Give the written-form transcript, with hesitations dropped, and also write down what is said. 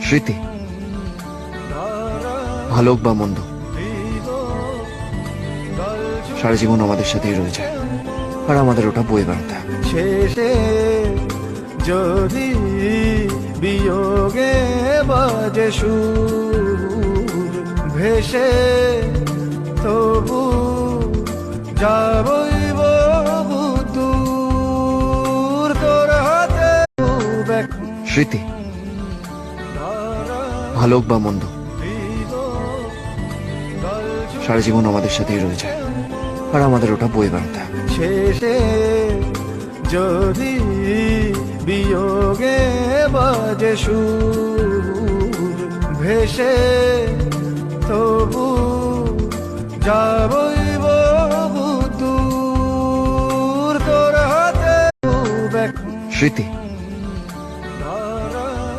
স্মৃতি, ভালো হোক বা মন্দ, সারা জীবন আমাদের সাথেই রয়ে যায়, আর আমাদের ওটা বয়ে বেড়াতে হবে। শেষে যদি বিয়োগে বাজে সুর ভেসে, তবু যাবই বহু দূর তোর হাতে। স্মৃতি, ভালো হোক বা মন্দ, সারা জীবন আমাদের সাথেই রয়ে যায়, আর আমাদের ওটা বয়ে বেড়াতে হবে। শেষে যদি বিয়োগে বাজে সুর ভেসে, তবু যাবই বহু দূর তোর হাতে। স্মৃতি,